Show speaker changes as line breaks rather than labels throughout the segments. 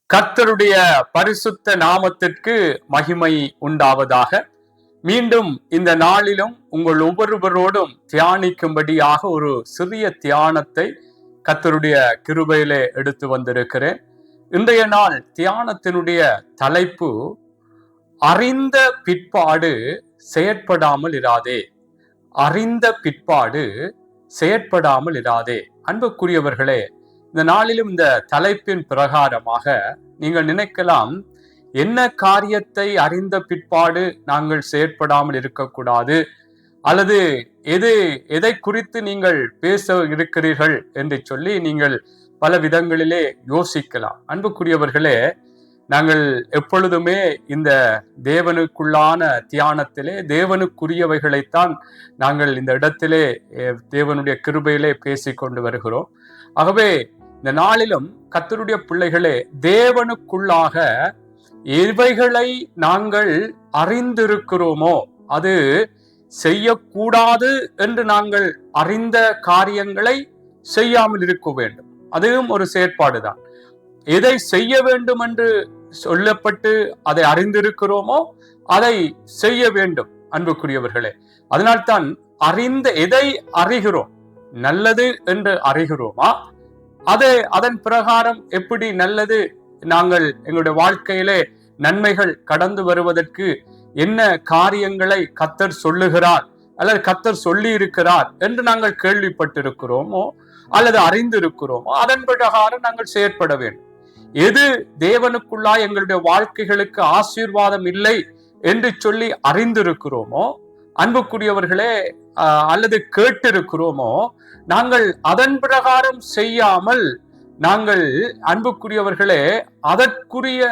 கர்த்தருடைய பரிசுத்த நாமத்திற்கு மகிமை உண்டாவதாக. மீண்டும் இந்த நாளிலும் உங்கள் ஒவ்வொருவரோடும் தியானிக்கும்படியாக ஒரு சிறிய தியானத்தை கர்த்தருடைய கிருபையிலே எடுத்து வந்திருக்கிறேன். இன்றைய நாள் தியானத்தினுடைய தலைப்பு, அறிந்த பிற்பாடு செயற்படாமல் இராதே. அறிந்த பிற்பாடு செயற்படாமல் இராதே. அன்புக்குரியவர்களே, இந்த நாளிலும் இந்த தலைப்பின் பிரகாரமாக நீங்கள் நினைக்கலாம், என்ன காரியத்தை அறிந்த பிற்பாடு நாங்கள் செயற்படாமல் இருக்கக்கூடாது, அல்லது எதை குறித்து நீங்கள் பேச இருக்கிறீர்கள் என்று சொல்லி நீங்கள் பல விதங்களிலே யோசிக்கலாம். அன்புக்குரியவர்களே, நாங்கள் எப்பொழுதுமே இந்த தேவனுக்குள்ளான தியானத்திலே தேவனுக்குரியவைகளைத்தான் நாங்கள் இந்த இடத்திலே தேவனுடைய கிருபையிலே பேசிக்கொண்டு வருகிறோம். ஆகவே இந்த நாளிலும் கர்த்தருடைய பிள்ளைகளே, தேவனுக்குள்ளாக எவைகளை நாங்கள் அறிந்திருக்கிறோமோ, அது செய்யக்கூடாது என்று நாங்கள் அறிந்த காரியங்களை செய்யாமல் இருக்க வேண்டும். அதுவும் ஒரு செயற்பாடுதான். எதை செய்ய வேண்டும் என்று சொல்லப்பட்டு அதை அறிந்திருக்கிறோமோ அதை செய்ய வேண்டும். அன்புக்குரியவர்களே, அதனால்தான் எதை அறிகிறோம், நல்லது என்று அறிகிறோமா, அதன் பிரகாரம் எப்படி நல்லது நாங்கள் எங்களுடைய வாழ்க்கையிலே நன்மைகள் கடந்து வருவதற்கு என்ன காரியங்களை கர்த்தர் சொல்லுகிறார் அல்லது கர்த்தர் சொல்லி இருக்கிறார் என்று நாங்கள் கேள்விப்பட்டிருக்கிறோமோ அல்லது அறிந்திருக்கிறோமோ அதன் பிரகாரம் நாங்கள் செயற்பட வேண்டும். எது தேவனுக்குள்ளாய் எங்களுடைய வாழ்க்கைகளுக்கு ஆசீர்வாதம் இல்லை என்று சொல்லி அறிந்திருக்கிறோமோ, அன்புக்குரியவர்களே, அல்லது கேட்டிருக்கிறோமோ, நாங்கள் அதன் பிரகாரம் செய்யாமல் நாங்கள், அன்புக்குரியவர்களே, அதற்குரிய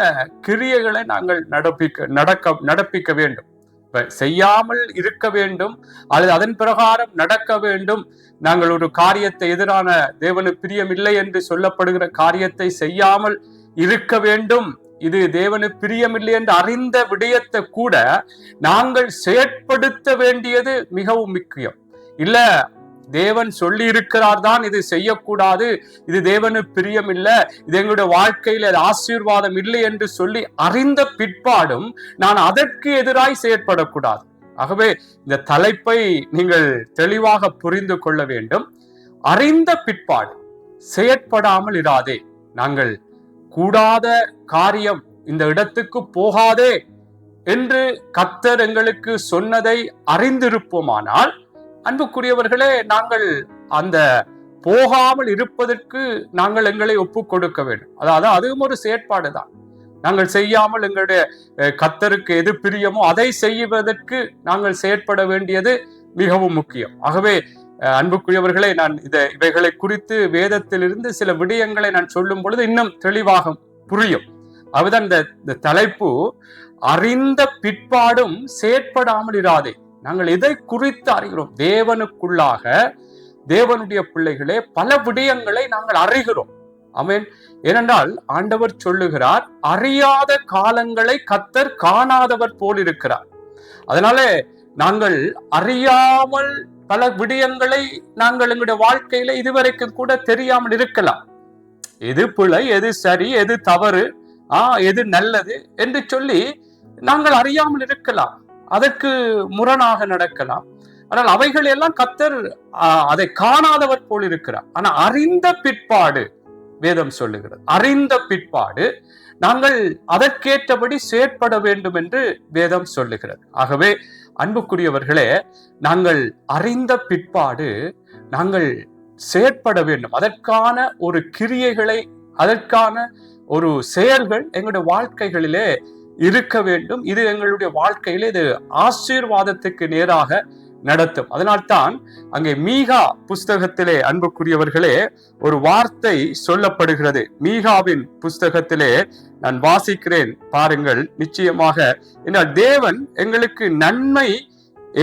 கிரியைகளை நாங்கள் நடப்பிக்க வேண்டும். செய்யாமல் இருக்க வேண்டும் அல்லது அதன் பிரகாரம் நடக்க வேண்டும். நாங்கள் ஒரு காரியத்தை, எதிரான தேவனுக்கு பிரியமில்லை என்று சொல்லப்படுகிற காரியத்தை செய்யாமல் இருக்க வேண்டும். இது தேவனுக்கு பிரியமில்லை என்று அறிந்த விடயத்தை கூட நாங்கள் செயற்படுத்த வேண்டியது மிகவும் முக்கியம். இல்ல, தேவன் சொல்லி இருக்கிறார் தான், இது செய்யக்கூடாது, இது தேவனுக்கு பிரியம் இல்லை, இது எங்களுடைய வாழ்க்கையில் அது ஆசீர்வாதம் இல்லை என்று சொல்லி அறிந்த பிற்பாடும் நான் அதற்கு எதிராய் செயற்படக்கூடாது. ஆகவே இந்த தலைப்பை நீங்கள் தெளிவாக புரிந்து கொள்ள வேண்டும். அறிந்த பிற்பாடு செயற்படாமல் இராதே. நாங்கள் கூடாத காரியம், இந்த இடத்துக்கு போகாதே என்று கர்த்தர் எங்களுக்கு சொன்னதை அறிந்திருப்போமானால், அன்புக்குரியவர்களே, நாங்கள் அந்த போகாமல் இருப்பதற்கு நாங்கள் எங்களை ஒப்பு கொடுக்க வேண்டும். அதாவது அதுவும் ஒரு செயற்பாடு தான். நாங்கள் செய்யாமல் எங்களுடைய கர்த்தருக்கு எது பிரியமோ அதை செய்வதற்கு நாங்கள் செயற்பட வேண்டியது மிகவும் முக்கியம். ஆகவே அன்புக்குரியவர்களே, நான் இவைகளை குறித்து வேதத்திலிருந்து சில விடயங்களை நான் சொல்லும் பொழுது இன்னும் தெளிவாக புரியும். அதுதான் இந்த தலைப்பு, அறிந்த பிற்பாடும் செயற்படாமல் இராதே. நாங்கள் எதை குறித்து அறிகிறோம்? தேவனுக்குள்ளாக தேவனுடைய பிள்ளைகளே, பல விடயங்களை நாங்கள் அறிகிறோம். ஆமென். ஏனென்றால் ஆண்டவர் சொல்லுகிறார், அறியாத காலங்களை கர்த்தர் காணாதவர் போல் இருக்கிறார். அதனால நாங்கள் அறியாமல் பல விடயங்களை நாங்கள் எங்களுடைய வாழ்க்கையில இதுவரைக்கும் கூட தெரியாமல் இருக்கலாம். எது பிழை, எது சரி, எது தவறு, எது நல்லது என்று சொல்லி நாங்கள் அறியாமல் இருக்கலாம். அதற்கு முரணாக நடக்கலாம். ஆனால் அவைகள் எல்லாம் கர்த்தர் அதை காணாதவர் போல் இருக்கிறார். ஆனா அறிந்த பிற்பாடு வேதம் சொல்லுகிறது, அறிந்த பிற்பாடு நாங்கள் அதற்கேற்றபடி செயற்பட வேண்டும் என்று வேதம் சொல்லுகிறது. ஆகவே அன்புக்குரியவர்களே, நாங்கள் அறிந்த பிற்பாடு நாங்கள் செயற்பட வேண்டும். அதற்கான ஒரு கிரியைகளை, அதற்கான ஒரு செயல்கள் எங்களுடைய வாழ்க்கைகளிலே இருக்க வேண்டும். இது எங்களுடைய வாழ்க்கையிலே இது ஆசீர்வாதத்துக்கு நேராக நடத்தும். அதனால்தான் அங்கே மீகா புஸ்தகத்திலே, அன்புக்குரியவர்களே, ஒரு வார்த்தை சொல்லப்படுகிறது. மீகாவின் புஸ்தகத்திலே நான் வாசிக்கிறேன், பாருங்கள். நிச்சயமாக என்றால் தேவன் எங்களுக்கு நன்மை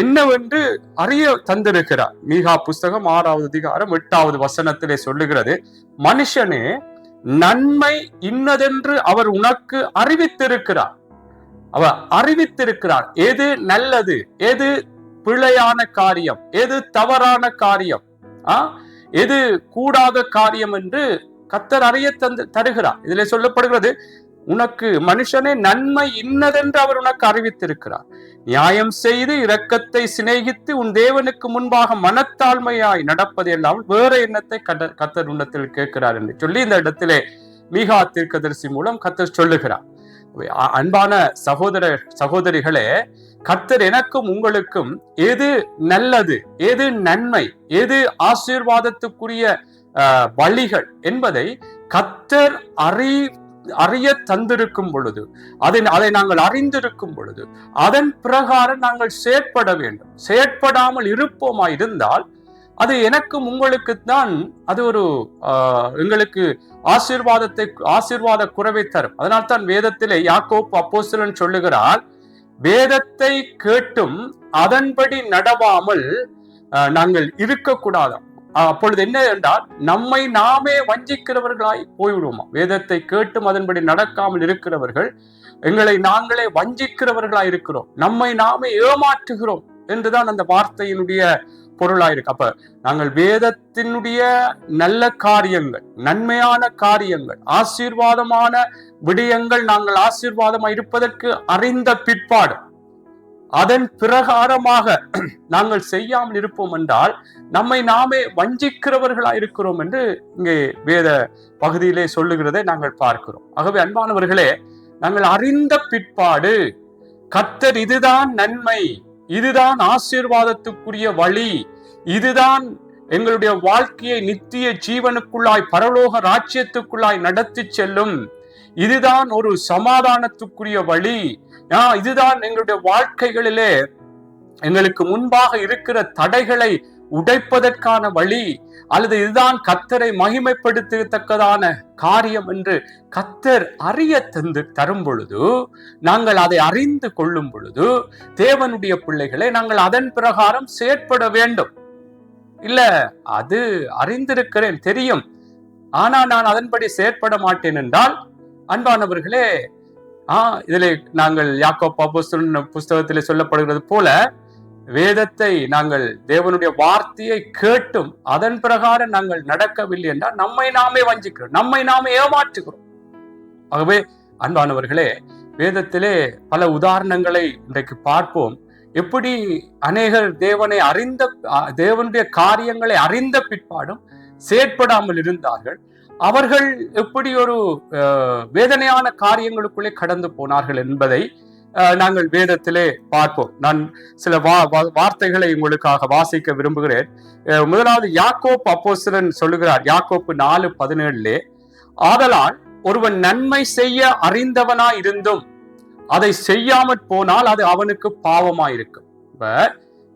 என்னவென்று அறிய தந்திருக்கிறார். மீகா புஸ்தகம் 6வது அதிகாரம் 8வது வசனத்திலே சொல்லுகிறது, மனுஷனே, நன்மை இன்னதென்று அவர் உனக்கு அறிவித்திருக்கிறார். அவர் அறிவித்திருக்கிறார். எது நல்லது, எது பிழையான காரியம், எது தவறான காரியம், எது கூடாத காரியம் என்று கர்த்தர் அறிய தருகிறார். இதிலே சொல்லப்படுகிறது, உனக்கு மனுஷனே நன்மை இன்னதென்று அவர் உனக்கு அறிவித்திருக்கிறார். நியாயம் செய்து இரக்கத்தை சிநேகித்து உன் தேவனுக்கு முன்பாக மனத்தாழ்மையாய் நடப்பது எல்லாம் வேற எண்ணத்தை கர்த்தர் உன்னத்தில் கேட்கிறார் என்று சொல்லி இந்த இடத்திலே மீகா தீர்க்கதரிசி மூலம் கர்த்தர் சொல்லுகிறார். அன்பான சகோதரிகளே, கர்த்தர் எனக்கும் உங்களுக்கும் எது நல்லது, எது நன்மை, எது ஆசீர்வாதத்துக்குரிய வழிகள் என்பதை கர்த்தர் அறிய தந்திருக்கும் பொழுது, அதை நாங்கள் அறிந்திருக்கும் பொழுது அதன் பிரகாரம் நாங்கள் செயற்பட வேண்டும். செயற்படாமல் இருப்போமா இருந்தால் அது எனக்கும் உங்களுக்கு தான் அது ஒரு எங்களுக்கு ஆசீர்வாத குறைவை தரும். அதனால் தான் வேதத்திலே யாக்கோப்பு அப்போஸ்தலன் சொல்லுகிறார், வேதத்தை கேட்டும் அதன்படி நடவாமல் நாங்கள் இருக்கக்கூடாதாம். அப்பொழுது என்ன என்றால், நம்மை நாமே வஞ்சிக்கிறவர்களாய் போய்விடுவோமா. வேதத்தை கேட்டும் அதன்படி நடக்காமல் இருக்கிறவர்கள் எங்களை நாங்களே வஞ்சிக்கிறவர்களாய் இருக்கிறோம், நம்மை நாமே ஏமாற்றுகிறோம் என்றுதான் அந்த வார்த்தையினுடைய பொருளாயிருக்கு. அப்ப நாங்கள் வேதத்தினுடைய நல்ல காரியங்கள், நன்மையான காரியங்கள், ஆசீர்வாதமான விடயங்கள் நாங்கள் ஆசீர்வாதமாக இருப்பதற்கு அறிந்த பிற்பாடு அதன் பிரகாரமாக நாங்கள் செய்யாமல் இருப்போம் என்றால் நம்மை நாமே வஞ்சிக்கிறவர்களாய் இருக்கிறோம் என்று இங்கே வேத பகுதியிலே சொல்லுகிறதை நாங்கள் பார்க்கிறோம். ஆகவே அன்பானவர்களே, நாங்கள் அறிந்த பிற்பாடு கர்த்தர் இதுதான் நன்மை, இதுதான் ஆசீர்வாதத்துக்குரிய வழி, இதுதான் எங்களுடைய வாழ்க்கையை நித்திய ஜீவனுக்குள்ளாய் பரலோக ராஜ்யத்துக்குள்ளாய் நடத்தி செல்லும், இதுதான் ஒரு சமாதானத்துக்குரிய வழி, இதுதான் எங்களுடைய வாழ்க்கைகளிலே எங்களுக்கு முன்பாக இருக்கிற தடைகளை உடைப்பதற்கான வழி, அல்லது இதுதான் கர்த்தரை மகிமைப்படுத்தத்தக்கதான காரியம் என்று கர்த்தர் அறிய தரும் பொழுது, நாங்கள் அதை அறிந்து கொள்ளும் பொழுது, தேவனுடைய பிள்ளைகளை நாங்கள் அதன் பிரகாரம் செயற்பட வேண்டும். இல்ல, அது அறிந்திருக்கிறேன், தெரியும், ஆனா நான் அதன்படி செயற்பட மாட்டேன் என்றால், அன்பானவர்களே, இதிலே நாங்கள் யாக்கோப்பு அப்போஸ்தலன் புஸ்தகத்திலே சொல்லப்படுகிறது போல, வேதத்தை நாங்கள் தேவனுடைய வார்த்தையை கேட்டும் அதன் பிரகாரம் நாங்கள் நடக்கவில்லை என்றால் நம்மை நாமே வஞ்சிக்கிறோம், நம்மை நாமே ஏமாற்றுகிறோம். ஆகவே அன்பானவர்களே, வேதத்திலே பல உதாரணங்களை இன்றைக்கு பார்ப்போம். எப்படி அநேகர் தேவனுடைய காரியங்களை அறிந்த பிற்பாடும் செயற்படாமல் இருந்தார்கள், அவர்கள் எப்படி ஒரு வேதனையான காரியங்களுக்குள்ளே கடந்து போனார்கள் என்பதை நாங்கள் வேதத்திலே பார்ப்போம். நான் சில வார்த்தைகளை உங்களுக்காக வாசிக்க விரும்புகிறேன். முதலாவது யாக்கோப்பு அப்போஸ்தலன் சொல்லுகிறார், யாக்கோப்பு 4:17, ஆதலால் ஒருவன் நன்மை செய்ய அறிந்தவனாய் இருந்தும் அதை செய்யாமற் போனால் அது அவனுக்கு பாவமாயிருக்கும். இப்ப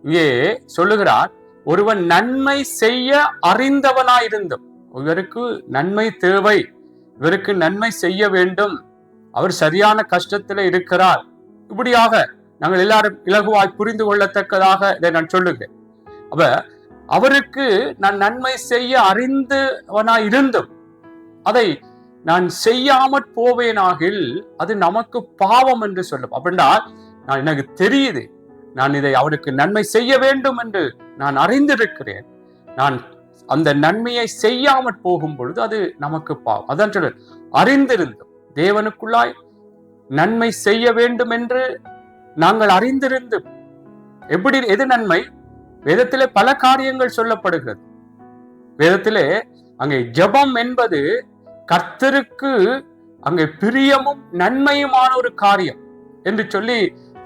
இங்கே சொல்லுகிறார், ஒருவன் நன்மை செய்ய அறிந்தவனாயிருந்தும், இவருக்கு நன்மை தேவை, இவருக்கு நன்மை செய்ய வேண்டும், அவர் சரியான கஷ்டத்துல இருக்கிறார், இப்படியாக நாங்கள் எல்லாரும் இலகுவாய் புரிந்து கொள்ளத்தக்கதாக இதை நான் சொல்லுகிறேன். அப்ப அவருக்கு நான் நன்மை செய்ய அறிந்தவனாய் இருந்தும் அதை நான் செய்யாமற் போவேனாகில் அது நமக்கு பாவம் என்று சொல்லும். அப்படின்னா நான் எனக்கு தெரியுது, நான் இதை அவருக்கு நன்மை செய்ய வேண்டும் என்று நான் அறிந்திருக்கிறேன், நான் அந்த நன்மையை செய்யாமற் போகும் பொழுது அது நமக்கு பாவம். அதான் சொல்ல, அறிந்திருந்தும் தேவனுக்குள்ளாய் நன்மை செய்ய வேண்டும் என்று நாங்கள் அறிந்திருந்து எப்படி, எது நன்மை? வேதத்திலே பல காரியங்கள் சொல்லப்படுகிறது. வேதத்திலே அங்கே ஜெபம் என்பது கர்த்தருக்கு அங்கே பிரியமும் நன்மையுமான ஒரு காரியம் என்று சொல்லி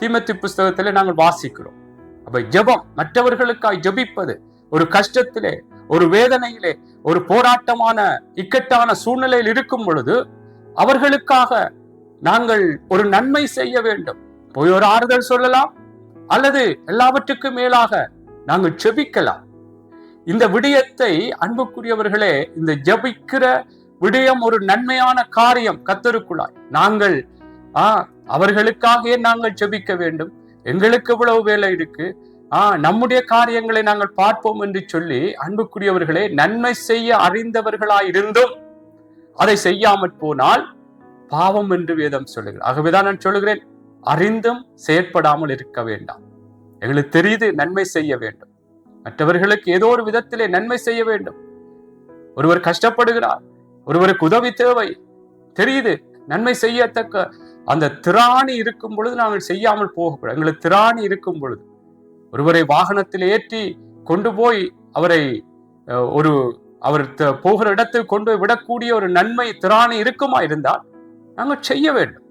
தீமோத்தேயு புஸ்தகத்திலே நாங்கள் வாசிக்கிறோம். அப்ப ஜெபம், மற்றவர்களுக்காய் ஜெபிப்பது, ஒரு கஷ்டத்திலே, ஒரு வேதனையிலே, ஒரு போராட்டமான இக்கட்டான சூழ்நிலையில் இருக்கும் பொழுது அவர்களுக்காக நாங்கள் ஒரு நன்மை செய்ய வேண்டும். போய் ஒரு ஆறுதல் சொல்லலாம், அல்லது எல்லாவற்றுக்கும் மேலாக நாங்கள் ஜெபிக்கலாம். இந்த விடயத்தை அன்புக்குரியவர்களே, இந்த ஜெபிக்கிற விடயம் ஒரு நன்மையான காரியம் கர்த்தருக்குள்ளாய். நாங்கள் அவர்களுக்காக நாங்கள் ஜெபிக்க வேண்டும், எங்களுக்கு இவ்வளவு வேலை இருக்கு, நம்முடைய காரியங்களை நாங்கள் பார்ப்போம் என்று சொல்லி, அன்புக்குரியவர்களே, நன்மை செய்ய அறிந்தவர்களாய் இருந்தும் அதை செய்யாமற் போனால் பாவம் என்று வேதம் சொல்லுகிறது. ஆகவேதான் நான் சொல்லுகிறேன், அறிந்தும் செயற்படாமல் இருக்க வேண்டாம். எங்களுக்கு தெரியுது நன்மை செய்ய வேண்டும், மற்றவர்களுக்கு ஏதோ ஒரு விதத்திலே நன்மை செய்ய வேண்டும். ஒருவர் கஷ்டப்படுகிறார், ஒருவருக்கு உதவி தேவை, தெரியுது, நன்மை செய்யத்தக்க அந்த திராணி இருக்கும் பொழுது நாங்கள் செய்யாமல் போகக்கூடாது. எங்களுக்கு திராணி இருக்கும் பொழுது ஒருவரை வாகனத்தில் ஏற்றி கொண்டு போய் அவரை அவர் போகிற இடத்தில் கொண்டு போய் விடக்கூடிய ஒரு நன்மை திராணி இருக்குமா இருந்தால் நாங்கள் செய்ய வேண்டும்.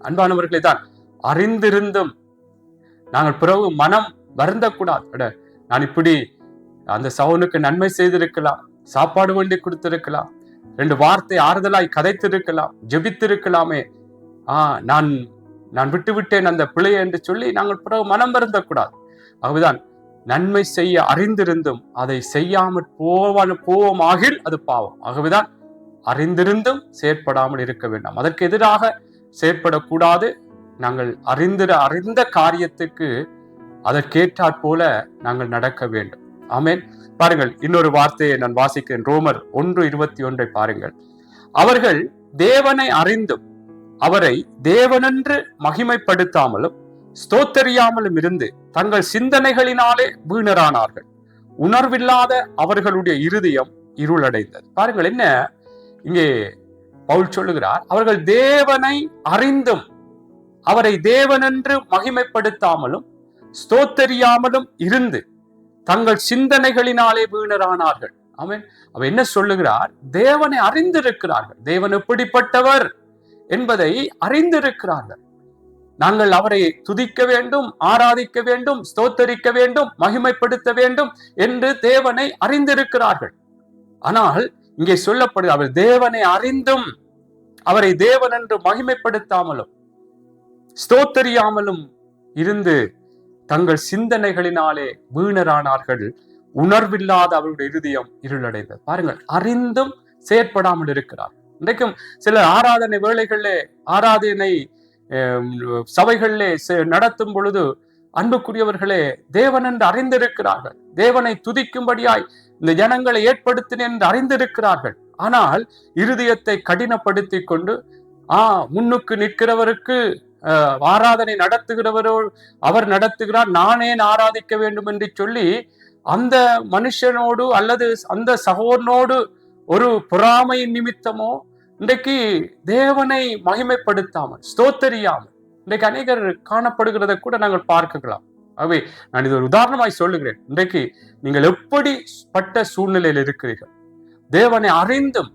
அன்பானவர்களை தான் அறிந்திருந்தும் நாங்கள் பிறகு மனம் வருந்தக்கூடாது. நான் இப்படி அந்த சவுனுக்கு நன்மை செய்திருக்கலாம், சாப்பாடு வேண்டி கொடுத்திருக்கலாம், 2 வார்த்தை ஆறுதலாய் கதைத்திருக்கலாம், ஜெபித்திருக்கலாமே, நான் நான் விட்டு விட்டேன் அந்த பிழையை என்று சொல்லி நாங்கள் பிறகு மனம் வருந்தக்கூடாது. ஆகவேதான் நன்மை செய்ய அறிந்திருந்தும் அதை செய்யாமல் போவோமாகில் அது பாவம். ஆகவேதான் அறிந்திருந்தும் செயற்படாமல் இருக்க வேண்டாம். அதற்கு எதிராக செயற்படக்கூடாது. நாங்கள் அறிந்த காரியத்துக்கு அதற்கேற்றாற் போல நாங்கள் நடக்க வேண்டும். ஆமென். பாருங்கள், இன்னொரு வார்த்தையை நான் வாசிக்கிறேன். ரோமர் 1:21 பாருங்கள். அவர்கள் தேவனை அறிந்தும் அவரை தேவனென்று மகிமைப்படுத்தாமலும் ஸ்தோத்தரியாமலும் இருந்து தங்கள் சிந்தனைகளினாலே வீணரானார்கள். உணர்வில்லாத அவர்களுடைய இருதயம் இருளடைந்தது. பாருங்கள், என்ன இங்கே பவுல் சொல்லுகிறார். அவர்கள் தேவனை அறிந்தும் அவரை தேவனென்று மகிமைப்படுத்தாமலும் ஸ்தோத்தரியாமலும் இருந்து தங்கள் சிந்தனைகளினாலே வீணரானார்கள். ஆமென். அவ என்ன சொல்லுகிறார்? தேவனை அறிந்திருக்கிறார்கள். தேவன் எப்படிப்பட்டவர் என்பதை அறிந்திருக்கிறார்கள். நாங்கள் அவரை துதிக்க வேண்டும், ஆராதிக்க வேண்டும், ஸ்தோத்தரிக்க வேண்டும், மகிமைப்படுத்த வேண்டும் என்று தேவனை அறிந்திருக்கிறார்கள். ஆனால் இங்கே சொல்லப்படுது, அவர் தேவனை அறிந்தும் அவரை தேவன் என்று மகிமைப்படுத்தாமலும் ஸ்தோத்தரியாமலும் இருந்து தங்கள் சிந்தனைகளினாலே வீணரானார்கள். உணர்வில்லாத அவருடைய இருதயம் இருளடைந்தது. பாருங்கள், அறிந்தும் செயற்படாமல் இருக்கிறார். இன்றைக்கும் சில ஆராதனை வேளைகளிலே, ஆராதனை சபைகளிலே நடத்தும் பொழுது அன்புக்குரியவர்களே, தேவன் என்று அறிந்திருக்கிறார்கள். தேவனை துதிக்கும்படியாய் இந்த ஜனங்களை ஏற்படுத்தினேன் என்று அறிந்திருக்கிறார்கள். ஆனால் இருதயத்தை கடினப்படுத்தி கொண்டு முன்னுக்கு நிற்கிறவருக்கு ஆராதனை நடத்துகிறவரோ அவர் நடத்துகிறார், நானே ஆராதிக்க வேண்டும் என்று சொல்லி அந்த மனுஷனோடு அல்லது அந்த சகோதரனோடு ஒரு பொறாமையின் நிமித்தமோ இன்றைக்கு தேவனை மகிமைப்படுத்தாமல் ஸ்தோத்தரியாமல் இன்றைக்கு அநேகர் காணப்படுகிறத கூட நாங்கள் பார்க்கலாம். ஆகவே நான் இது ஒரு உதாரணமாய் சொல்லுகிறேன். இன்றைக்கு நீங்கள் எப்படிப்பட்ட சூழ்நிலையில் இருக்கிறீர்கள்? தேவனை அறிந்தும்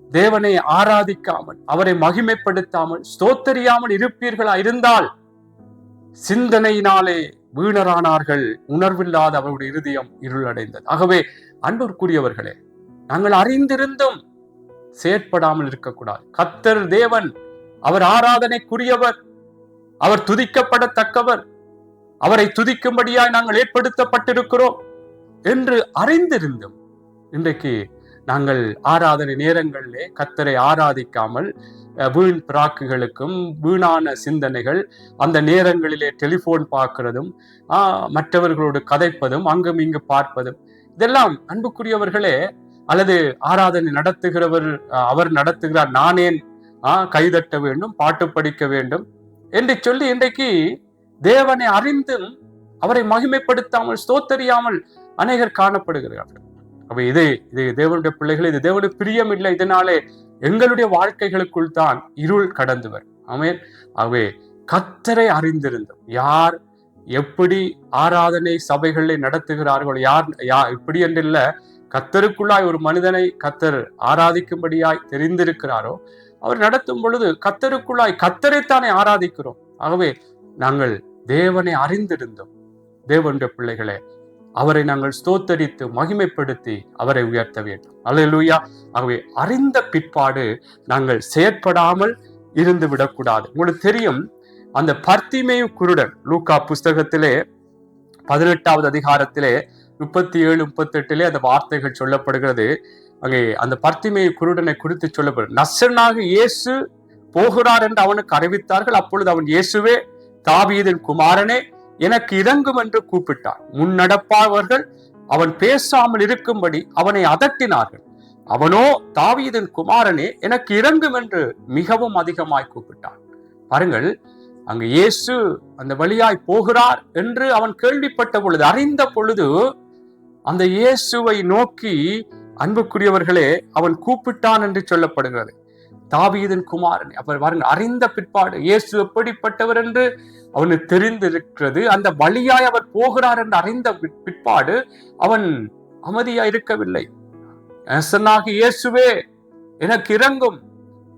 தேவனை ஆராதிக்காமல் அவரை மகிமைப்படுத்தாமல் ஸ்தோத்தரியாமல் இருப்பீர்களா இருந்தால் சிந்தனையினாலே வீணரானார்கள். உணர்வில்லாத அவருடைய இருதயம் இருளடைந்தது. ஆகவே அன்பிற்குரியவர்களே, நாங்கள் அறிந்திருந்தும் செயற்படாமல் இருக்கக்கூடாது. கர்த்தர் தேவன், அவர் ஆராதனைக்குரியவர், அவர் துதிக்கப்படத்தக்கவர், அவரை துதிக்கும்படியாய் நாங்கள் ஏற்படுத்தப்பட்டிருக்கிறோம் என்று அறிந்திருந்தும் இன்றைக்கு நாங்கள் ஆராதனை நேரங்களிலே கர்த்தரை ஆராதிக்காமல் வீண் பிராக்குகளுக்கும் வீணான சிந்தனைகள், அந்த நேரங்களிலே டெலிபோன் பார்க்கிறதும் மற்றவர்களோடு கதைப்பதும் அங்கும் இங்கு பார்ப்பதும், இதெல்லாம் அன்புக்குரியவர்களே, அல்லது ஆராதனை நடத்துகிறவர் அவர் நடத்துகிறார், நானேன் கைதட்ட வேண்டும், பாட்டு படிக்க வேண்டும் என்று சொல்லி இன்றைக்கு தேவனை அறிந்தும் அவரை மகிமைப்படுத்தாமல் ஸ்தோத்தரியாமல் அநேகர் காணப்படுகிறார்கள். அப்ப இது தேவனுடைய பிள்ளைகள், இது தேவனுடைய பிரியம் இல்லை. இதனாலே எங்களுடைய வாழ்க்கைகளுக்குள் தான் இருள் கடந்து வரும். ஆமென். ஆகவே கர்த்தரை அறிந்திருந்தோம். யார் எப்படி ஆராதனை சபைகளை நடத்துகிறார்களோ, யார் இப்படி என்றில்ல, கர்த்தருக்குள்ளாய் ஒரு மனிதனை கர்த்தர் ஆராதிக்கும்படியாய் தெரிந்திருக்கிறாரோ அவர் நடத்தும் பொழுது கர்த்தருக்குள்ளாய் கர்த்தரைத்தானே ஆராதிக்கிறோம். ஆகவே நாங்கள் தேவனை அறிந்திருந்தோம். தேவனுடைய பிள்ளைகளே, அவரை நாங்கள் ஸ்தோத்தரித்து மகிமைப்படுத்தி அவரை உயர்த்த வேண்டும். அல்லேலூயா. ஆகவே அறிந்த பிற்பாடு நாங்கள் செயற்படாமல் இருந்து விடக்கூடாது. உங்களுக்கு தெரியும், அந்த பர்த்திமேயு குருடன் லூக்கா புஸ்தகத்திலே 18வது அதிகாரத்திலே 37, 38 அந்த வார்த்தைகள் சொல்லப்படுகிறது. அங்கே அந்த பர்த்திமேயு குருடனை குறித்து சொல்லப்படுகிறது. நசரேயனாக இயேசு போகிறார் என்று அவனுக்கு அறிவித்தார்கள். அப்பொழுது அவன், இயேசுவே தாவீதின் குமாரனே எனக்கு இரங்கும் என்று கூப்பிட்டான். முன்னடப்பாளர்கள் அவன் பேசாமல் இருக்கும்படி அவனை அதட்டினார்கள். அவனோ, தாவீதின் குமாரனே எனக்கு இரங்கும் என்று மிகவும் அதிகமாய் கூப்பிட்டான். பாருங்கள், அங்கு இயேசு அந்த வழியாய் போகிறார் என்று அவன் கேள்விப்பட்ட பொழுது, அறிந்த பொழுது அந்த இயேசுவை நோக்கி அன்புக்குரியவர்களே, அவன் கூப்பிட்டான் என்று சொல்லப்படுகிறது. தாவீதின் குமாரன். அப்ப பாருங்க, அறிந்த பிற்பாடு இயேசு எப்படிப்பட்டவர் என்று அவனுக்கு தெரிந்திருக்கிறது. அந்த வழியாய் அவர் போகிறார் என்று அறிந்த பிற்பாடு அவன் அமைதியா இருக்கவில்லை. நேசனாகிய இயேசுவே, எனக்கு இரங்கும்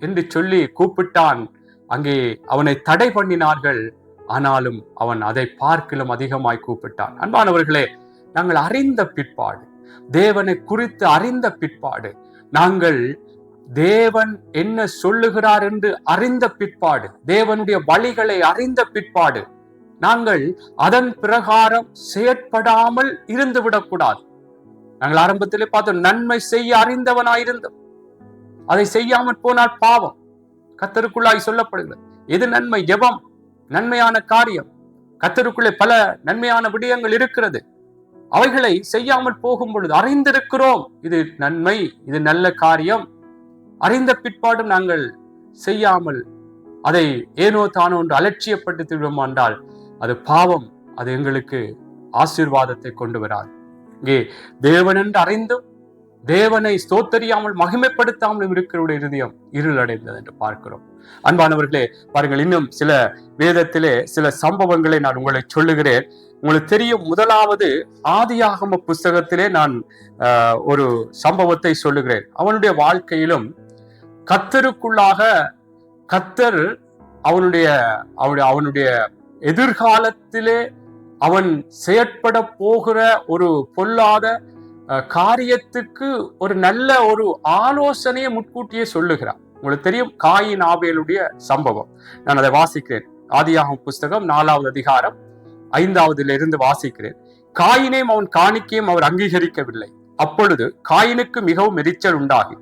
என்று சொல்லி கூப்பிட்டான். அங்கே அவனை தடை பண்ணினார்கள். ஆனாலும் அவன் அதை பார்க்கிலும் அதிகமாய் கூப்பிட்டான். அன்பானவர்களே, நாங்கள் அறிந்த பிற்பாடு, தேவனை குறித்து அறிந்த பிற்பாடு, நாங்கள் தேவன் என்ன சொல்லுகிறார் என்று அறிந்த பிற்பாடு, தேவனுடைய வழிகளை அறிந்த பிற்பாடு, நாங்கள் அதன் பிரகாரம் செயற்படாமல் இருந்து விடக்கூடாது. நாங்கள் ஆரம்பத்திலே பார்த்தோம், நன்மை செய்ய அறிந்தவனாயிருந்தோம், அதை செய்யாமல் போனால் பாவம். கர்த்தருக்குள்ளாய் சொல்லப்படுகிறது. எது நன்மை? ஜெபம், நன்மையான காரியம். கர்த்தருக்குள்ளே பல நன்மையான விடயங்கள் இருக்கிறது. அவைகளை செய்யாமல் போகும் பொழுது அறிந்திருக்கிறோம், இது நன்மை, இது நல்ல காரியம். அறிந்த பிற்பாடும் நாங்கள் செய்யாமல் அதை ஏனோ தானோ என்று அலட்சியப்படுத்திவிடும் என்றால் அது பாவம். அது எங்களுக்கு ஆசீர்வாதத்தை கொண்டு வராது. இங்கே தேவன் என்று அறிந்தும் தேவனை ஸ்தோத்தரியாமல் மகிமைப்படுத்தாமல் இருக்கிறவருடைய இருதயம் இருளடைந்தது என்று பார்க்கிறோம். அன்பானவர்களே, பாருங்கள், இன்னும் சில வேதத்திலே சில சம்பவங்களை நான் உங்களை சொல்லுகிறேன். உங்களுக்கு தெரியும், முதலாவது ஆதியாகம புஸ்தகத்திலே நான் ஒரு சம்பவத்தை சொல்லுகிறேன். அவனுடைய வாழ்க்கையிலும் கர்த்தருக்குள்ளாக கர்த்தர் அவனுடைய எதிர்காலத்திலே அவன் செயற்பட போகிற ஒரு பொல்லாத காரியத்துக்கு ஒரு நல்ல ஒரு ஆலோசனையை முன்கூட்டியே சொல்லுகிறார். உங்களுக்கு தெரியும், காயின் ஆபேலுடைய சம்பவம். நான் அதை வாசிக்கிறேன். ஆதியாகம புஸ்தகம் 4வது அதிகாரம் 5வதிலிருந்து இருந்து வாசிக்கிறேன். காயினையும் அவன் காணிக்கையும் அவர் அங்கீகரிக்கவில்லை. அப்பொழுது காயினுக்கு மிகவும் எரிச்சல் உண்டாகி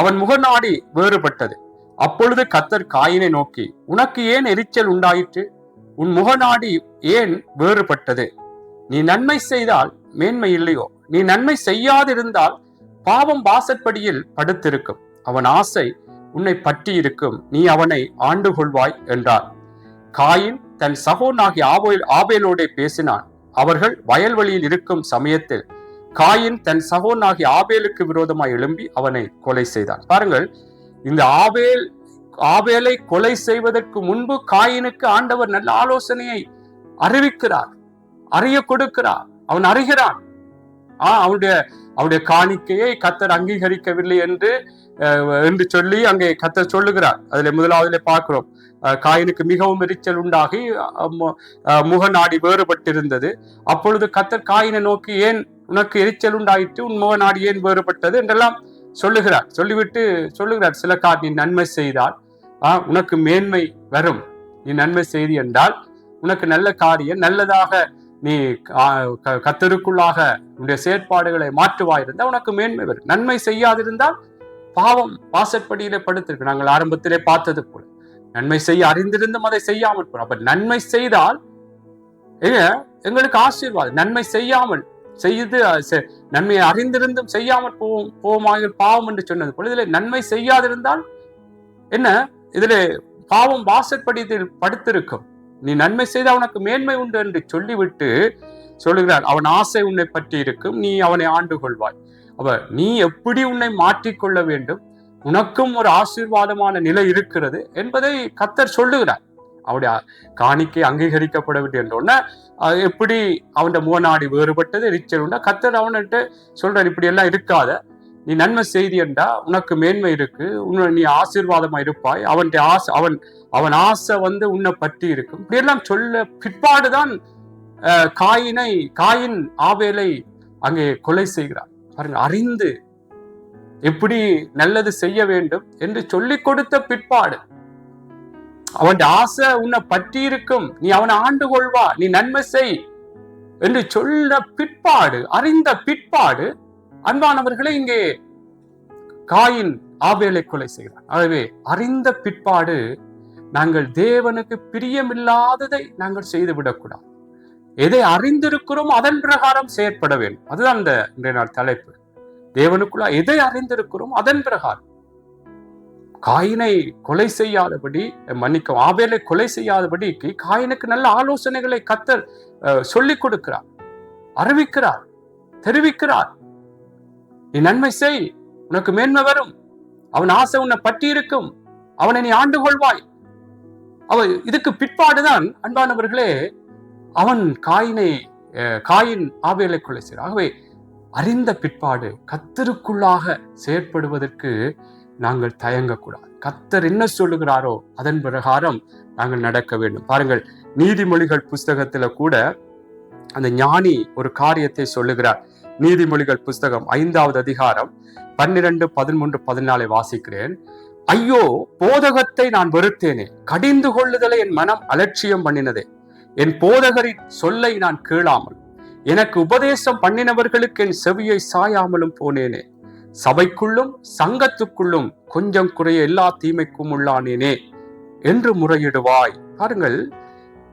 அவன் முகநாடி வேறுபட்டது. அப்பொழுது கர்த்தர் காயினை நோக்கி, உனக்கு ஏன் எரிச்சல் உண்டாயிற்று? உன் முகநாடி ஏன் வேறுபட்டது? நீ நன்மை செய்தால் மேன்மை இல்லையோ? நீ நன்மை செய்யாதிருந்தால் பாவம் வாசற்படியில் படுத்திருக்கும். அவன் ஆசை உன்னை பற்றி இருக்கும், நீ அவனை ஆண்டு கொள்வாய் என்றார். காயின் தன் சகோதரனாகிய ஆபேலோடே பேசினான். அவர்கள் வயல்வெளியில் இருக்கும் சமயத்தில் காயின் தன் சகோதரனாகிய ஆபேலுக்கு விரோதமாய் எழும்பி அவனை கொலை செய்தான். பாருங்கள், இந்த ஆபேலை கொலை செய்வதற்கு முன்பு காயினுக்கு ஆண்டவர் நல்ல ஆலோசனையை அறிவிக்கிறார், அறிய கொடுக்கிறார். அவன் அறிகிறான், அவனுடைய காணிக்கையை கர்த்தர் அங்கீகரிக்கவில்லை என்று சொல்லி அங்கே கர்த்தர் சொல்லுகிறார். அதுல முதலாவதுல பார்க்கிறோம், காயினுக்கு மிகவும் எரிச்சல் உண்டாகி முகநாடி வேறுபட்டிருந்தது. அப்பொழுது கர்த்தர் காயினை நோக்கி, ஏன் உனக்கு எரிச்சல் உண்டாயிற்று? உன் முகநாடி ஏன் வேறுபட்டது என்றெல்லாம் சொல்லுகிறார். சொல்லிவிட்டு சொல்லுகிறார், சில நீ நன்மை செய்தால் உனக்கு மேன்மை வரும். நீ நன்மை செய்தி என்றால் உனக்கு நல்ல காரியம், நல்லதாக நீ கர்த்தருக்குள்ளாக உன்னுடைய செயற்பாடுகளை மாற்றுவாயிருந்தால் உனக்கு மேன்மை வரும். நன்மை செய்யாதிருந்தால் பாவம் வாசற்படியிலே படுத்திருக்கு. நாங்கள் ஆரம்பத்திலே பார்த்தது போல, நன்மை செய்ய அறிந்திருந்தும் அதை செய்யாமல் போறோம். அப்ப நன்மை செய்தால் எங்களுக்கு ஆசீர்வாதம். நன்மை செய்யாமல் செய்து நன்மையை அறிந்திருந்தும் செய்யாமல் போவோமாக பாவம் என்று சொன்னது போல, இதுல நன்மை செய்யாதிருந்தால் என்ன? இதுல பாவம் வாசற்படியில் படுத்திருக்கும். நீ நன்மை செய்த உனக்கு மேன்மை உண்டு என்று சொல்லிவிட்டு சொல்லுகிறார், அவன் ஆசை உன்னை பற்றி இருக்கும், நீ அவனை ஆண்டு கொள்வாய். அப்ப நீ எப்படி உன்னை மாற்றிக்கொள்ள வேண்டும், உனக்கும் ஒரு ஆசீர்வாதமான நிலை இருக்கிறது என்பதை கர்த்தர் சொல்லுகிறார். அவருடைய காணிக்கை அங்கீகரிக்கப்படவில்லை என்றோன்னா எப்படி அவன் முகநாடி வேறுபட்டது, எரிச்சல் உண்டா? கர்த்தர் அவன்கிட்ட சொல்றார், இப்படி எல்லாம் இருக்காத, நீ நன்மை செய்தி என்றா உனக்கு மேன்மை இருக்கு, நீ ஆசீர்வாதமா இருப்பாய், அவன் ஆசை உன்னை பற்றி இருக்கும். இப்படி எல்லாம் சொல்ல பிற்பாடுதான் காயின் ஆபேலை அங்கே கொலை செய்கிறார். பாருங்க, அறிந்து எப்படி நல்லது செய்ய வேண்டும் என்று சொல்லிக் கொடுத்த பிற்பாடு, அவன் ஆசை உன்னை பற்றி இருக்கும், நீ அவனை ஆண்டு கொள்வா, நீ நன்மை செய் என்று சொல்ல பிற்பாடு, அறிந்த பிற்பாடு, அன்பானவர்களே, இங்கே காயின் ஆபேலை கொலை செய்கிறார். ஆகவே அறிந்த பிற்பாடு நாங்கள் தேவனுக்கு பிரியமில்லாததை நாங்கள் செய்துவிடக்கூடாது. எதை அறிந்திருக்கிறோம் அதன் பிரகாரம் செயற்பட வேண்டும். அதுதான் இந்த இன்றைய நாள் தலைப்பு. தேவனுக்குள்ள எதை அறிந்திருக்கிறோம் அதன் பிரகாரம். காயினை கொலை செய்யாதபடி, ஆபேலை கொலை செய்யாதபடிக்கு காயினுக்கு நல்ல ஆலோசனைகளை கர்த்தர் சொல்லிக் கொடுக்கிறார், அறிவிக்கிறார், தெரிவிக்கிறார். நீ நன்மை செய், உனக்கு மேன்மை வரும், அவன் ஆசை உன்னை பற்றி இருக்கும், அவனை நீ ஆண்டு கொள்வாய். இதுக்கு பிற்பாடுதான் அன்பானவர்களே அவன் காயின் ஆபேலை கொலை செய்கிறான். ஆகவே அறிந்த பிற்பாடு கர்த்தருக்குள்ளாக செயற்படுவதற்கு நாங்கள் தயங்கக்கூடாது. கர்த்தர் என்ன சொல்லுகிறாரோ அதன் பிரகாரம் நாங்கள் நடக்க வேண்டும். பாருங்கள், நீதிமொழிகள் புஸ்தகத்துல கூட அந்த ஞானி ஒரு காரியத்தை சொல்லுகிறார். நீதிமொழிகள் புஸ்தகம் 5வது அதிகாரம் 12, 13, 14 வாசிக்கிறேன். ஐயோ, போதகத்தை நான் வெறுத்தேனே, கடிந்து கொள்ளுதலை என் மனம் அலட்சியம் பண்ணினதே. என் போதகரின் சொல்லை நான் கேளாமல், எனக்கு உபதேசம் பண்ணினவர்களுக்கு என் செவியை சாயாமலும் போனேனே. சபைக்குள்ளும் சங்கத்துக்குள்ளும் கொஞ்சம் குறைய எல்லா தீமைக்கும் உள்ளானேனே என்று முறையிடுவாய். பாருங்கள்,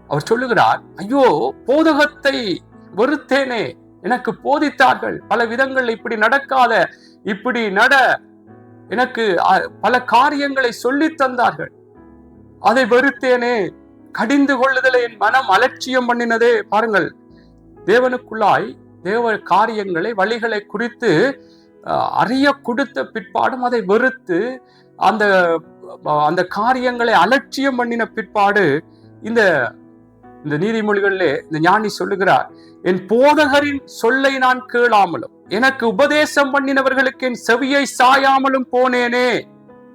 அவர் சொல்லுகிறார், ஐயோ, போதகத்தை வெறுத்தேனே, எனக்கு போதித்தார்கள் பல விதங்கள், இப்படி நடக்காத, இப்படி நட, எனக்கு பல காரியங்களை சொல்லி தந்தார்கள், அதை வெறுத்தேனே. கடிந்து கொள்ளுதலை என் மனம் அலட்சியம் பண்ணினதே. பாருங்கள், தேவனுக்குள்ளாய் தேவ காரியங்களை வழிகளை குறித்து அறிய கொடுத்த பிற்பாடும் அதை வெறுத்து அந்த காரியங்களை அலட்சியம் பண்ணின பிற்பாடு இந்த நீதிமொழிகளிலே இந்த ஞானி சொல்லுகிறார், என் போதகரின் சொல்லை நான் கேளாமலும், எனக்கு உபதேசம் பண்ணினவர்களுக்கு என் செவியை சாயாமலும் போனேனே.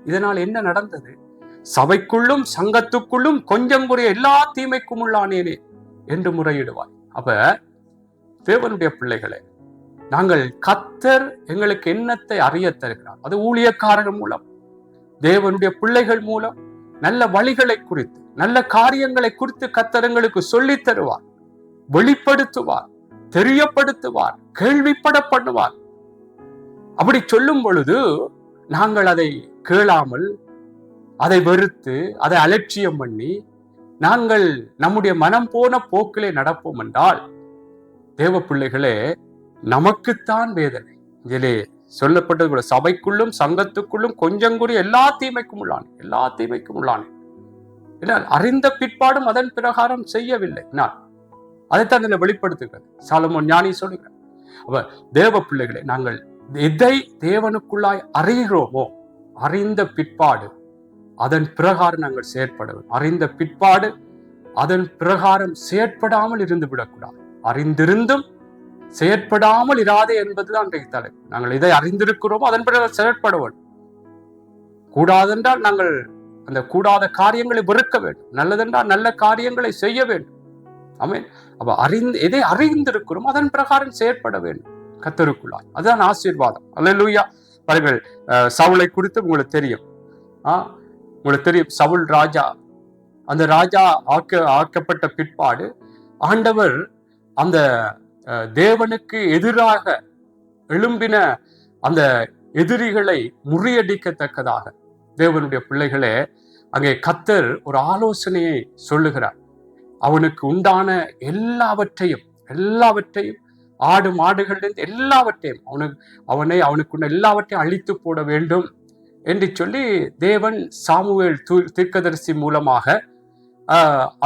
இதனால் என்ன நடந்தது? சபைக்குள்ளும் சங்கத்துக்குள்ளும் கொஞ்சம் குறைய எல்லா தீமைக்கும் உள்ளானேனே என்று முறையிடுவார். அப்ப தேவனுடைய பிள்ளைகளே, நாங்கள் கர்த்தர் எங்களுக்கு எண்ணத்தை அறிய தருகிறார். அது ஊழியக்காரர்கள் மூலம், தேவனுடைய பிள்ளைகள் மூலம் நல்ல வழிகளை குறித்து, நல்ல காரியங்களை குறித்து கர்த்தர் எங்களுக்கு சொல்லித் தருவார், வெளிப்படுத்துவார், தெரியப்படுத்துவார், கேள்விப்பட பண்ணுவார். அப்படி சொல்லும் பொழுது நாங்கள் அதை கேளாமல், அதை வெறுத்து, அதை அலட்சியம் பண்ணி நாங்கள் நம்முடைய மனம் போன போக்கிலே நடப்போம் என்றால், தேவ பிள்ளைகளே, நமக்குத்தான் வேதனை. இதிலே சொல்லப்பட்டது கூட, சபைக்குள்ளும் சங்கத்துக்குள்ளும் கொஞ்சம் கூறிய எல்லா தீமைக்கும் உள்ளானே. அறிந்த பிற்பாடும் அதன் பிரகாரம் செய்யவில்லை. நான் அதைத்தான் இதில் வெளிப்படுத்துகிறது. சாலமோன் ஞானி சொல்லுகிறார். அப்ப தேவ பிள்ளைகளே, நாங்கள் எதை தேவனுக்குள்ளாய் அறிகிறோமோ அறிந்த பிற்பாடு அதன் பிரகாரம் நாங்கள் செயற்படுவோம். அறிந்த பிற்பாடு அதன் பிரகாரம் செயற்படாமல் இருந்து விடக்கூடாது. அறிந்திருந்தும் செயற்படாமல் இராதே என்பதுதான் தலைப்பு. நாங்கள் இதை அறிந்திருக்கிறோமோ அதன் பிறகு செயற்பட வேண்டும். கூடாதென்றால் நாங்கள் அந்த கூடாத காரியங்களை வெறுக்க வேண்டும், நல்லதென்றால் நல்ல காரியங்களை செய்ய வேண்டும். ஆமென். அப்ப எதை அறிந்திருக்கிறோமோ அதன் பிரகாரம் செயற்பட வேண்டும் கர்த்தருக்குள்ளாய். அதுதான் ஆசீர்வாதம். அல்லேலூயா. பாருங்கள், சவுலை குறித்து உங்களுக்கு தெரியும். சவுல் ராஜா, அந்த ராஜா ஆக்கப்பட்ட பிற்பாடு ஆண்டவர் அந்த தேவனுக்கு எதிராக எழும்பின அந்த எதிரிகளை முறியடிக்கத்தக்கதாக தேவனுடைய பிள்ளைகளே அங்கே கர்த்தர் ஒரு ஆலோசனையை சொல்லுகிறார். அவனுக்கு உண்டான எல்லாவற்றையும் ஆடு மாடுகளிலிருந்து எல்லாவற்றையும் அவனுக்குள்ள எல்லாவற்றையும் அழித்து போட வேண்டும் என்று சொல்லி தேவன் சாமுவேல் தீர்க்கதரிசி மூலமாக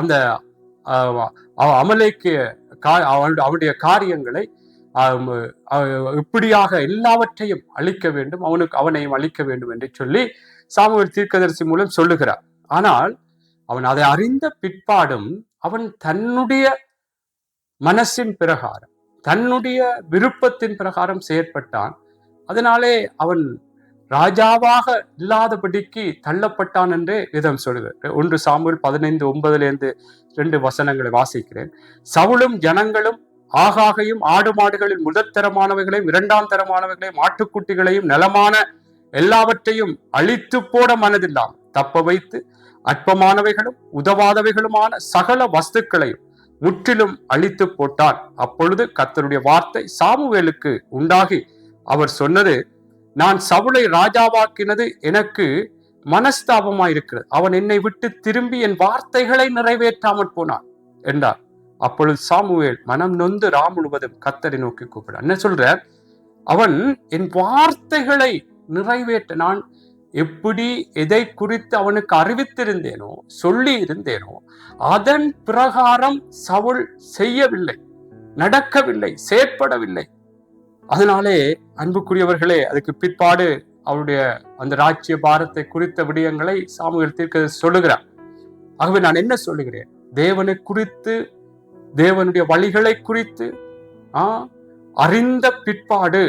அந்த அமலேக்கு அவனுடைய காரியங்களை இப்படியாக எல்லாவற்றையும் அழிக்க வேண்டும், அவனையும் அழிக்க வேண்டும் என்று சொல்லி சாமுவேல் தீர்க்கதரிசி மூலம் சொல்லுகிறார். ஆனால் அவன் அதை அறிந்த பிற்பாடும் அவன் தன்னுடைய மனசின் பிரகாரம், தன்னுடைய விருப்பத்தின் பிரகாரம் செயற்பட்டான். அதனாலே அவன் ராஜாவாக இல்லாதபடிக்கு தள்ளப்பட்டான் என்றே வேதம் சொல்லுகிறது. 1 சாமுவேல் 15:9 2 வசனங்களை வாசிக்கிறேன். சவுலும் ஜனங்களும் ஆகாகையும் ஆடு மாடுகளின் முதற்தரமானவைகளையும் 2ஆம் தரமானவைகளையும் ஆட்டுக்குட்டிகளையும் நலமான எல்லாவற்றையும் அழித்து போட மனதில்லாம் தப்ப வைத்து அற்பமானவைகளும் உதவாதவைகளுமான சகல வஸ்துக்களையும் முற்றிலும் அழித்து போட்டான். அப்பொழுது கர்த்தருடைய வார்த்தை சாமுவேலுக்கு உண்டாகி அவர் சொன்னது, நான் சவுலை ராஜாவாக்கினது எனக்கு மனஸ்தாபமாயிருக்கிறது. அவன் என்னை விட்டு திரும்பி என் வார்த்தைகளை நிறைவேற்றாமல் போனான் என்றார். அப்பொழுது சாமுவேல் மனம் நொந்து ராம் முழுவதும் கர்த்தரை நோக்கி கூப்பிடான். என்ன சொல்ற? அவன் என் வார்த்தைகளை நிறைவேற்ற, நான் எப்படி எதை குறித்து அவனுக்கு அறிவித்திருந்தேனோ சொல்லி இருந்தேனோ அதன் பிரகாரம் சவுல் செய்யவில்லை, நடக்கவில்லை, செயற்படவில்லை. அதனாலே அன்புக்குரியவர்களே, அதுக்கு பிற்பாடு அவருடைய அந்த ராஜ்ய பாரத்தை குறித்த விடயங்களை சாமுவேல் தீர்க்கதரிசி சொல்லுகிறார். ஆகவே நான் என்ன சொல்லுகிறேன், தேவனை குறித்து, தேவனுடைய வழிகளை குறித்து அறிந்த பிற்பாடு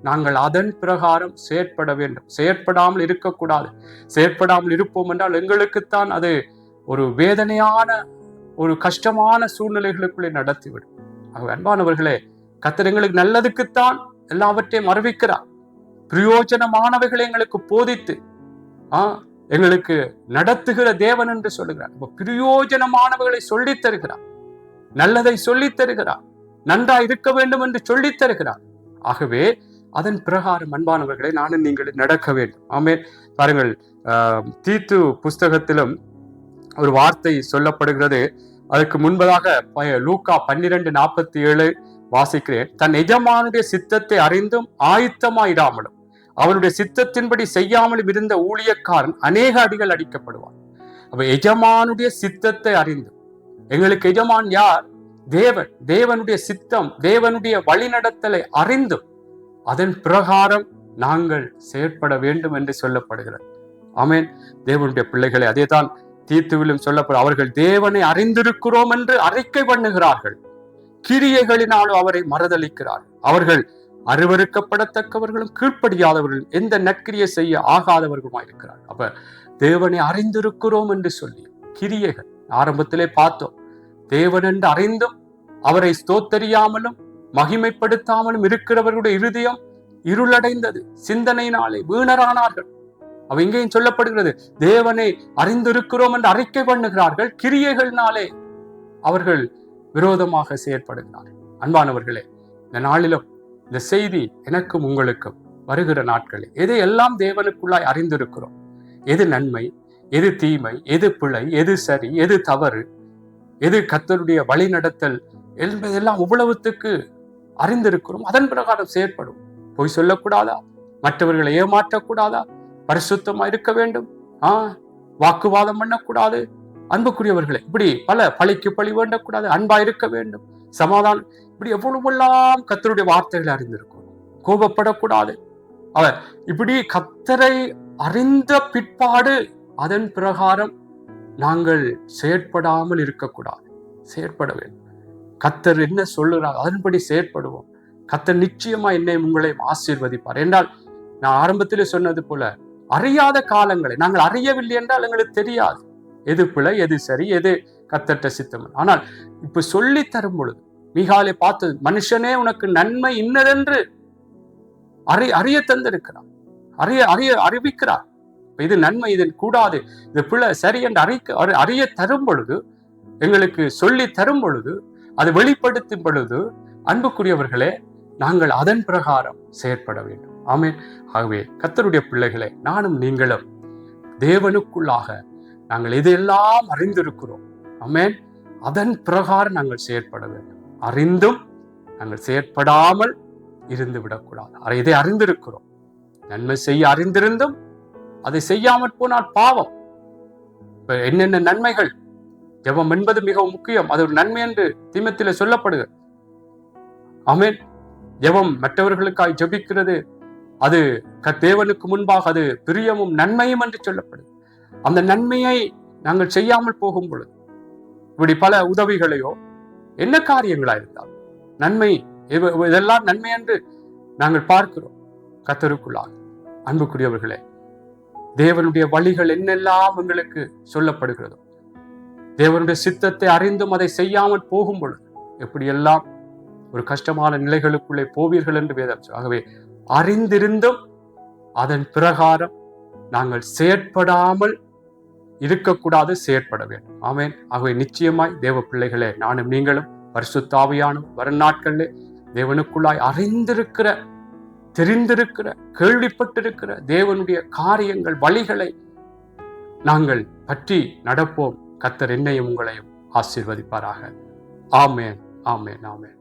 நாங்கள் அதன் பிரகாரம் செயற்பட வேண்டும். செயற்படாமல் இருக்கக்கூடாது. செயற்படாமல் இருப்போம் என்றால் எங்களுக்குத்தான் அது ஒரு வேதனையான, ஒரு கஷ்டமான சூழ்நிலைகளுக்குள்ளே நடத்திவிடும். அன்பானவர்களே, கர்த்தர் எங்களுக்கு நல்லதுக்குத்தான் எல்லாவற்றையும் அறிவிக்கிறார். பிரயோஜனமானவைகளை எங்களுக்கு போதித்து எங்களுக்கு நடத்துகிற தேவன் என்று சொல்லுகிறார். பிரயோஜனமானவைகளை சொல்லித் தருகிறார், நல்லதை சொல்லித் தருகிறார், நன்றா இருக்க வேண்டும் என்று சொல்லித் தருகிறார். ஆகவே அதன் பிரகாரம் அன்பானவர்களை நானும் நீங்கள் நடக்க வேண்டும். ஆமென். பாருங்கள், தீத்து புஸ்தகத்திலும் ஒரு வார்த்தை சொல்லப்படுகிறது. அதுக்கு முன்பதாக லூக்கா 12:47 வாசிக்கிறேன். தன் எஜமானுடைய சித்தத்தை அறிந்தும் ஆயத்தமாயிடாமலும் அவருடைய சித்தத்தின்படி செய்யாமலும் இருந்த ஊழியக்காரன் அநேக அடிகள் அடிக்கப்படுவான். அப்ப எஜமானுடைய சித்தத்தை அறிந்து, எங்களுக்கு எஜமான் யார்? தேவன். தேவனுடைய சித்தம், தேவனுடைய வழிநடத்தலை அறிந்தும் அதன் பிரகாரம் நாங்கள் செயற்பட வேண்டும் என்று சொல்லப்படுகிறது. ஆமென். தேவனுடைய பிள்ளைகளை அதேதான் தீத்துவிலும் சொல்லப்படும். அவர்கள் தேவனை அறிந்திருக்கிறோம் என்று அறிக்கை பண்ணுகிறார்கள், கிரியைகளினாலும் அவரை மறுதலிக்கிறார்கள். அவர்கள் அருவருக்கப்படத்தக்கவர்களும் கீழ்ப்படியாதவர்களும் எந்த நற்கிரியை செய்ய ஆகாதவர்களுமாய் அப்ப தேவனை அறிந்திருக்கிறோம் என்று சொல்லி கிரியைகள் ஆரம்பத்திலே பார்த்தோம். தேவன் என்று அறிந்தும் அவரை ஸ்தோத்தரியாமலும் மகிமைப்படுத்தாமலும் இருக்கிறவர்களுடைய இருதயம் இருளடைந்தது, சிந்தனையினாலே வீணரானார்கள். அவ இங்கேயும் சொல்லப்படுகிறது, தேவனை அறிந்திருக்கிறோம் என்று அறிக்கை பண்ணுகிறார்கள், கிரியைகளினாலே அவர்கள் விரோதமாக செயற்படுகிறார்கள். அன்பானவர்களே, இந்த நாளிலும் இந்த செய்தி எனக்கும் உங்களுக்கும் வருகிற நாட்களில் எதையெல்லாம் தேவனுக்குள்ளாய் அறிந்திருக்கிறோம், எது நன்மை, எது தீமை, எது பிழை, எது சரி, எது தவறு, எது கர்த்தருடைய வழி நடத்தல் என்பதெல்லாம் உவ்வளவுத்துக்கு அறிந்திருக்கிறோம், அதன் பிரகாரம் செயற்படும். பொய் சொல்லக்கூடாதா, மற்றவர்களை ஏமாற்றக்கூடாதா, பரிசுத்தமா இருக்க வேண்டும், வாக்குவாதம் பண்ணக்கூடாது. அன்புக்குரியவர்களே, இப்படி பல பழிக்கு பழி வேண்டக்கூடாது, அன்பா இருக்க வேண்டும், சமாதானம், இப்படி எவ்வளவெல்லாம் கர்த்தருடைய வார்த்தைகளை அறிந்திருக்கும். கோபப்படக்கூடாது. அவர் இப்படி கர்த்தரை அறிந்த பிற்பாடு அதன் பிரகாரம் நாங்கள் செயற்படாமல் இருக்கக்கூடாது, செயற்பட வேண்டும். கர்த்தர் என்ன சொல்லுறார் அதன்படி செயற்படுவோம். கர்த்தர் நிச்சயமா என்னை உங்களை ஆசீர்வதிப்பார். என்றால் நான் ஆரம்பத்திலே சொன்னது போல அறியாத காலங்களை நாங்கள் அறியவில்லை என்றால் எங்களுக்கு தெரியாது எது பிழை, எது சரி, எது கர்த்தர்ட்ட சித்தம். ஆனால் இப்ப சொல்லி தரும் பொழுது மீகாலை பார்த்தது, மனுஷனே உனக்கு நன்மை இன்னதென்று அறிய தந்திருக்கிறார், அறிவிக்கிறார். இது நன்மை, இது கூடாது, இது பிழை, சரி என்று அறிய தரும் பொழுது, எங்களுக்கு சொல்லி தரும் பொழுது, அது வெளிப்படுத்தும் பொழுது, அன்புக்குரியவர்களே, நாங்கள் அதன் பிரகாரம் செயற்பட வேண்டும். ஆமென். ஆகவே கர்த்தருடைய பிள்ளைகளே, நானும் நீங்களும் தேவனுக்குள்ளாக நாங்கள் எதையெல்லாம் அறிந்திருக்கிறோம், ஆமென், அதன் பிரகாரம் நாங்கள் செயற்பட வேண்டும். அறிந்தும் நாங்கள் செயற்படாமல் இருந்து விடக்கூடாது. இதை அறிந்திருக்கிறோம், நன்மை செய்ய அறிந்திருந்தும் அதை செய்யாமற் போனால் பாவம். என்னென்ன நன்மைகள், ஜெபம் என்பது மிகவும் முக்கியம், அது ஒரு நன்மை என்று தீமோத்தேயுவிலே சொல்லப்படுகிறது. ஆமென். ஜெபம் மற்றவர்களுக்காய் ஜெபிக்கிறது, அது தேவனுக்கு முன்பாக அது பிரியமும் நன்மையும் என்று சொல்லப்படுது. அந்த நன்மையை நாங்கள் செய்யாமல் போகும் பொழுது, இப்படி பல உதவிகளையோ என்ன காரியங்களா இருந்தால் நன்மை, இதெல்லாம் நன்மை என்று நாங்கள் பார்க்கிறோம் கர்த்தருக்குள்ளாக. அன்புக்குரியவர்களே, தேவனுடைய வழிகள் என்னெல்லாம் எங்களுக்கு சொல்லப்படுகிறதோ, தேவனுடைய சித்தத்தை அறிந்தும் அதை செய்யாமல் போகும் பொழுது எப்படியெல்லாம் ஒரு கஷ்டமான நிலைகளுக்குள்ளே போவீர்கள் என்று வேதம். ஆகவே அறிந்திருந்தும் அதன் பிரகாரம் நாங்கள் செயற்படாமல் இருக்கக்கூடாது, செயற்பட வேண்டும். ஆமென். ஆகவே நிச்சயமாய் தேவ பிள்ளைகளே, நானும் நீங்களும் பரிசுத்த ஆவியானவர் வரும் நாட்களிலே தேவனுக்குள்ளாய் அறிந்திருக்கிற, தெரிந்திருக்கிற, கேள்விப்பட்டிருக்கிற தேவனுடைய காரியங்கள், வழிகளை நாங்கள் பற்றி நடப்போம். கர்த்தர் என்னையும் உங்களையும் ஆசீர்வதிப்பாராக. ஆமென், ஆமென், ஆமென்.